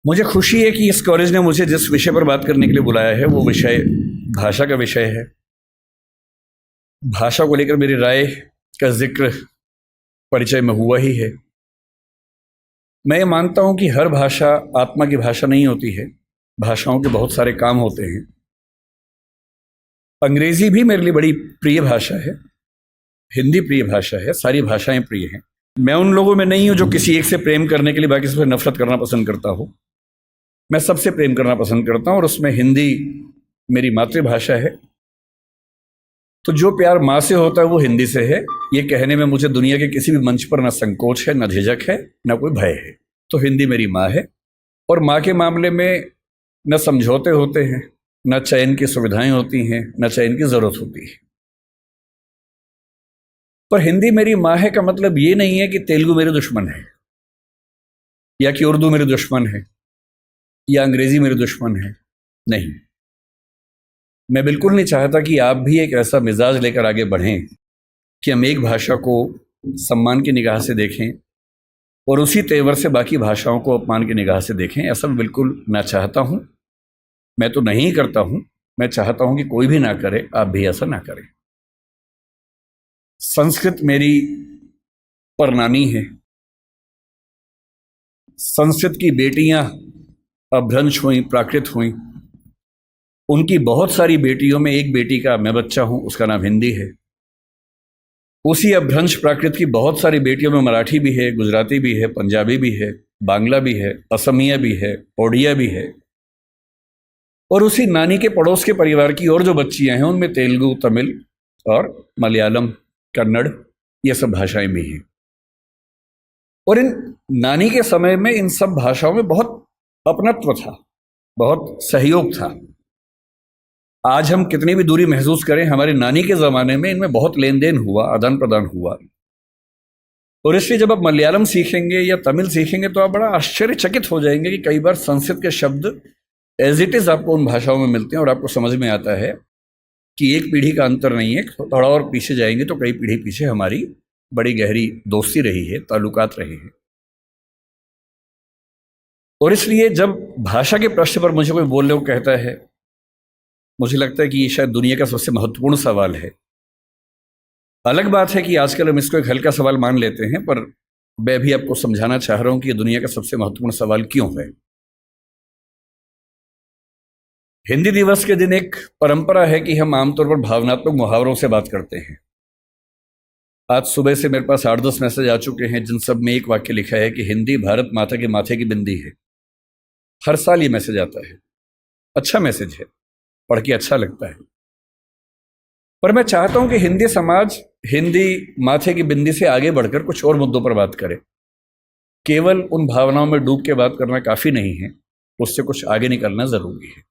मुझे खुशी है कि इस कॉलेज ने मुझे जिस विषय पर बात करने के लिए बुलाया है वो विषय भाषा का विषय है। भाषा को लेकर मेरी राय का जिक्र परिचय में हुआ ही है। मैं ये मानता हूँ कि हर भाषा आत्मा की भाषा नहीं होती है, भाषाओं के बहुत सारे काम होते हैं। अंग्रेजी भी मेरे लिए बड़ी प्रिय भाषा है, हिंदी प्रिय भाषा है, सारी भाषाएं प्रिय हैं। मैं उन लोगों में नहीं हूँ जो किसी एक से प्रेम करने के लिए बाकी सबसे नफरत करना पसंद करता हूँ। मैं सबसे प्रेम करना पसंद करता हूँ और उसमें हिंदी मेरी मातृभाषा है। तो जो प्यार माँ से होता है वो हिंदी से है। ये कहने में मुझे दुनिया के किसी भी मंच पर ना संकोच है, ना झिझक है, ना कोई भय है। तो हिंदी मेरी माँ है और माँ के मामले में न समझौते होते हैं, न चयन की सुविधाएं होती हैं, न चयन की ज़रूरत होती है। पर हिंदी मेरी माँ है का मतलब ये नहीं है कि तेलुगु मेरे दुश्मन है, या कि उर्दू मेरे दुश्मन है, या अंग्रेजी मेरे दुश्मन है। नहीं, मैं बिल्कुल नहीं चाहता कि आप भी एक ऐसा मिजाज लेकर आगे बढ़ें कि हम एक भाषा को सम्मान की निगाह से देखें और उसी तेवर से बाकी भाषाओं को अपमान की निगाह से देखें। ऐसा मैं बिल्कुल ना चाहता हूं। मैं तो नहीं करता हूं। मैं चाहता हूं कि कोई भी ना करे, आप भी ऐसा ना करें। संस्कृत मेरी परनामी है। संस्कृत की बेटियां अपभ्रंश हुई, प्राकृत हुई। उनकी बहुत सारी बेटियों में एक बेटी का मैं बच्चा हूं, उसका नाम हिंदी है। उसी अपभ्रंश प्राकृत की बहुत सारी बेटियों में मराठी भी है, गुजराती भी है, पंजाबी भी है, बांग्ला भी है, असमिया भी है, ओडिया भी है। और उसी नानी के पड़ोस के परिवार की और जो बच्चियां हैं उनमें तेलुगु, तमिल और मलयालम, कन्नड़, ये सब भाषाएं भी हैं। और इन नानी के समय में इन सब भाषाओं में बहुत अपनत्व था, बहुत सहयोग था। आज हम कितनी भी दूरी महसूस करें, हमारी नानी के ज़माने में इनमें बहुत लेन देन हुआ, आदान प्रदान हुआ। और इसलिए जब आप मलयालम सीखेंगे या तमिल सीखेंगे तो आप बड़ा आश्चर्यचकित हो जाएंगे कि कई बार संस्कृत के शब्द एज इट इज़ आपको उन भाषाओं में मिलते हैं और आपको समझ में आता है कि एक पीढ़ी का अंतर नहीं है। थोड़ा और पीछे जाएंगे तो कई पीढ़ी पीछे हमारी बड़ी गहरी दोस्ती रही है, ताल्लुकात रहे हैं। और इसलिए जब भाषा के प्रश्न पर मुझे कोई बोलने को कहता है, मुझे लगता है कि ये शायद दुनिया का सबसे महत्वपूर्ण सवाल है। अलग बात है कि आजकल हम इसको एक हल्का सवाल मान लेते हैं, पर मैं भी आपको समझाना चाह रहा हूं कि ये दुनिया का सबसे महत्वपूर्ण सवाल क्यों है। हिंदी दिवस के दिन एक परंपरा है कि हम आमतौर पर भावनात्मक मुहावरों से बात करते हैं। आज सुबह से मेरे पास 8-10 मैसेज आ चुके हैं जिन सब में एक वाक्य लिखा है कि हिंदी भारत माता के माथे की बिंदी है। हर साल ये मैसेज आता है। अच्छा मैसेज है, पढ़ के अच्छा लगता है। पर मैं चाहता हूं कि हिंदी समाज हिंदी माथे की बिंदी से आगे बढ़कर कुछ और मुद्दों पर बात करे। केवल उन भावनाओं में डूब के बात करना काफ़ी नहीं है, उससे कुछ आगे निकलना ज़रूरी है।